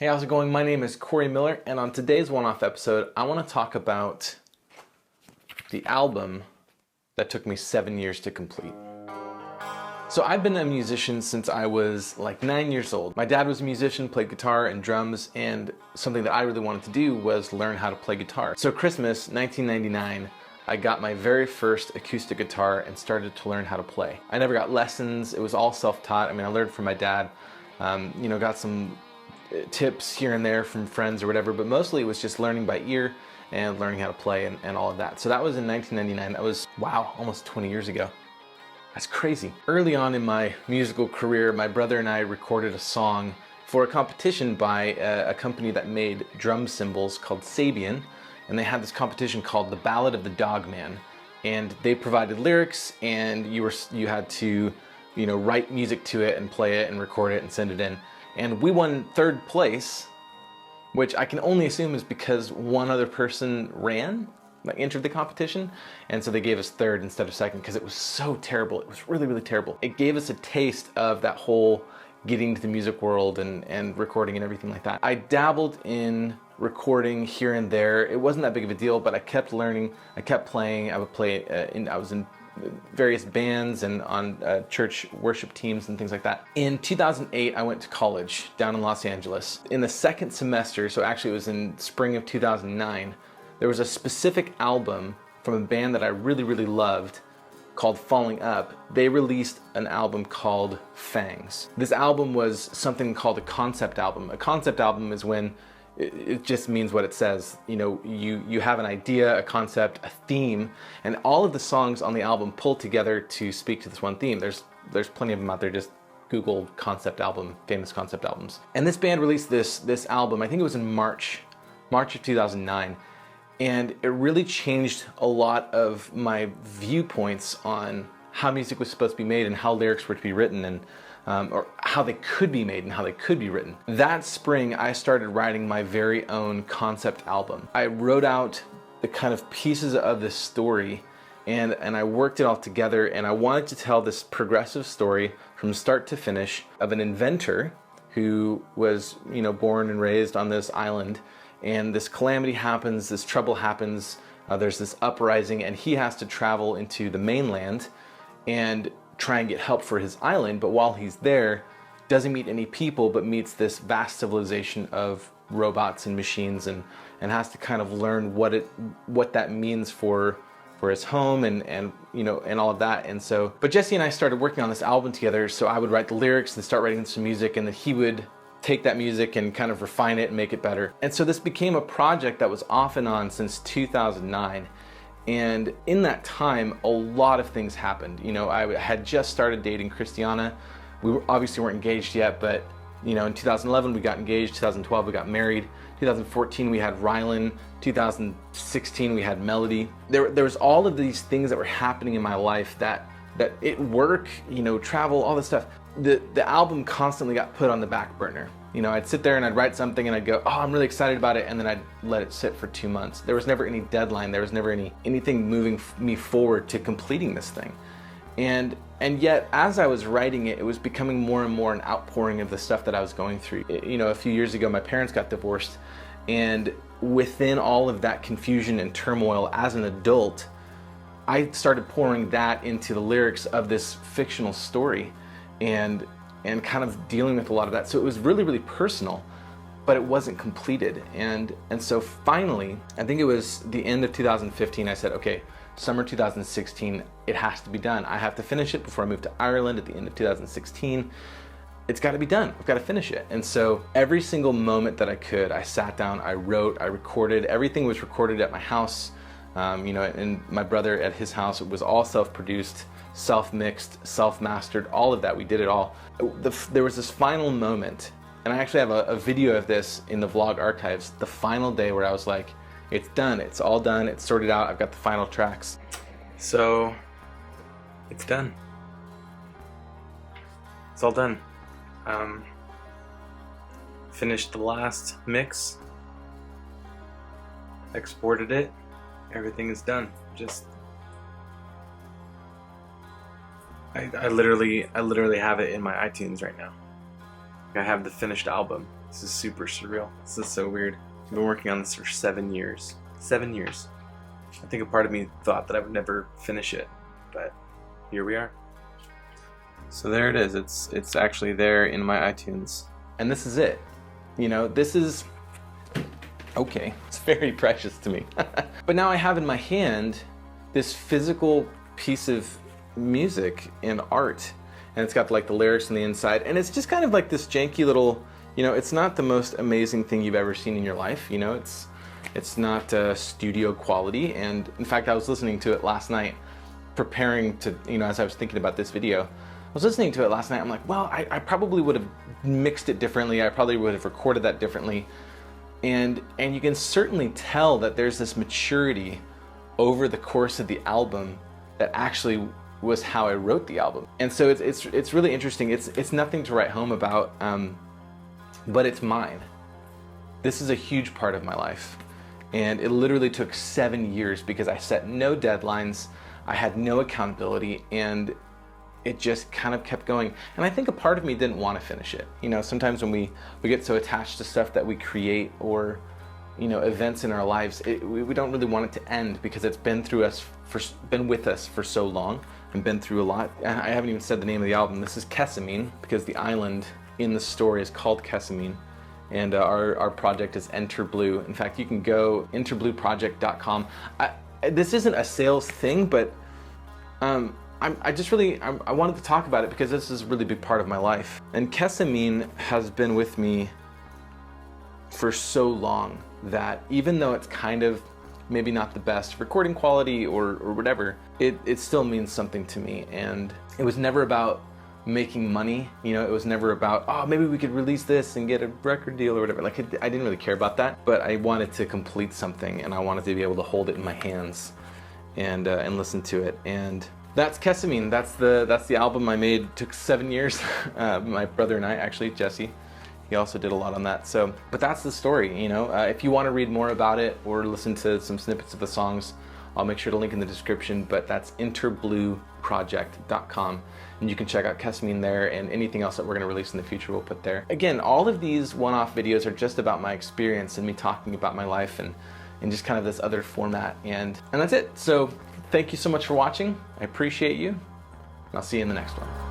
Hey, how's it going? My name is Cory Miller, and on today's one-off episode, I want to talk about the album that took me 7 years to complete. So I've been a musician since I was like 9 years old. My dad was a musician, played guitar and drums, and something that I really wanted to do was learn how to play guitar. So Christmas 1999, I got my very first acoustic guitar and started to learn how to play. I never got lessons, it was all self-taught. I mean, I learned from my dad, got some tips here and there from friends or whatever, but mostly it was just learning by ear and learning how to play and all of that. So that was in 1999. That was, wow, almost 20 years ago. That's crazy. Early on in my musical career, my brother and I recorded a song for a competition by a company that made drum cymbals called Sabian, and they had this competition called The Ballad of the Dogman, and they provided lyrics, and you had to, write music to it and play it and record it and send it in. And we won third place, which I can only assume is because one other person entered the competition, and so they gave us third instead of second because it was so terrible. It was really, really terrible. It gave us a taste of that whole getting to the music world and recording and everything like that. I dabbled in recording here and there. It wasn't that big of a deal, but I kept learning. I kept playing. I would play. I was in various bands and on church worship teams and things like that. In 2008, I went to college down in Los Angeles. In the second semester, so actually it was in spring of 2009, there was a specific album from a band that I really, really loved called Falling Up. They released an album called Fangs. This album was something called a concept album. A concept album is when it just means what it says. You have an idea, a concept, a theme, and all of the songs on the album pull together to speak to this one theme. There's plenty of them out there. Just Google concept album, famous concept albums. And this band released this album, I think it was in March of 2009. And it really changed a lot of my viewpoints on how music was supposed to be made and how lyrics were to be written, and or how they could be made and how they could be written. That spring, I started writing my very own concept album. I wrote out the kind of pieces of this story, and I worked it all together, and I wanted to tell this progressive story from start to finish of an inventor who was, born and raised on this island, and this calamity happens, this trouble happens, there's this uprising, and he has to travel into the mainland and try and get help for his island, but while he's there, doesn't meet any people, but meets this vast civilization of robots and machines, and has to kind of learn what that means for his home and all of that. And so, but Jesse and I started working on this album together, so I would write the lyrics and start writing some music, and then he would take that music and kind of refine it and make it better. And so this became a project that was off and on since 2009. And in that time, a lot of things happened. I had just started dating Christiana. We obviously weren't engaged yet, but in 2011 we got engaged, 2012 we got married, 2014 we had Rylan, 2016 we had Melody. There was all of these things that were happening in my life that work, travel, all this stuff. The album constantly got put on the back burner. I'd sit there and I'd write something and I'd go, oh, I'm really excited about it, and then I'd let it sit for 2 months. There was never any deadline. There was never anything moving me forward to completing this thing. And yet, as I was writing it, it was becoming more and more an outpouring of the stuff that I was going through. A few years ago, my parents got divorced, and within all of that confusion and turmoil as an adult, I started pouring that into the lyrics of this fictional story, and kind of dealing with a lot of that. So it was really, really personal, but it wasn't completed. And so finally, I think it was the end of 2015, I said, okay, summer 2016, it has to be done. I have to finish it before I move to Ireland at the end of 2016. It's got to be done. I've got to finish it. And so every single moment that I could, I sat down, I wrote, I recorded. Everything was recorded at my house. And my brother at his house. It was all self-produced, self-mixed, self-mastered, all of that. We did it all. There was this final moment, and I actually have a video of this in the vlog archives, the final day where I was like, it's done, it's all done, it's sorted out, I've got the final tracks. So, it's done. It's all done. Finished the last mix, exported it, everything is done. I literally have it in my iTunes right now. I have the finished album. This is super surreal. This is so weird. I've been working on this for 7 years. 7 years. I think a part of me thought that I would never finish it, but here we are. So there it is. It's actually there in my iTunes. And this is it. You know, this is okay. It's very precious to me. But now I have in my hand this physical piece of music and art, and it's got like the lyrics on the inside, and it's just kind of like this janky little, you know, it's not the most amazing thing you've ever seen in your life. You know, it's not studio quality, and in fact I was listening to it last night, preparing to, you know, as I was thinking about this video, I was listening to it last night. I'm like, well, I probably would have mixed it differently. I probably would have recorded that differently. And you can certainly tell that there's this maturity over the course of the album that actually was how I wrote the album. And so it's really interesting. It's nothing to write home about, but it's mine. This is a huge part of my life. And it literally took 7 years because I set no deadlines. I had no accountability, and it just kind of kept going. And I think a part of me didn't want to finish it. You know, sometimes when we get so attached to stuff that we create, or, you know, events in our lives, we don't really want it to end because it's been with us for so long and been through a lot. I haven't even said the name of the album. This is Kesamine, because the island in the story is called Kesamine. And our project is Enter Blue. In fact, you can go enterblueproject.com. This isn't a sales thing, but I wanted to talk about it because this is a really big part of my life. And Kesamine has been with me for so long that even though it's kind of maybe not the best recording quality or whatever, it still means something to me. And it was never about making money, you know, it was never about, oh, maybe we could release this and get a record deal or whatever. Like, I didn't really care about that, but I wanted to complete something, and I wanted to be able to hold it in my hands and listen to it. And that's Kesamine. That's the album I made. It took 7 years. My brother and I, actually, Jesse, he also did a lot on that. So, but that's the story, you know. If you want to read more about it or listen to some snippets of the songs, I'll make sure to link in the description, but that's enterblueproject.com. And you can check out Kesamine there, and anything else that we're going to release in the future we'll put there. Again, all of these one-off videos are just about my experience and me talking about my life and just kind of this other format. And that's it. So thank you so much for watching. I appreciate you, and I'll see you in the next one.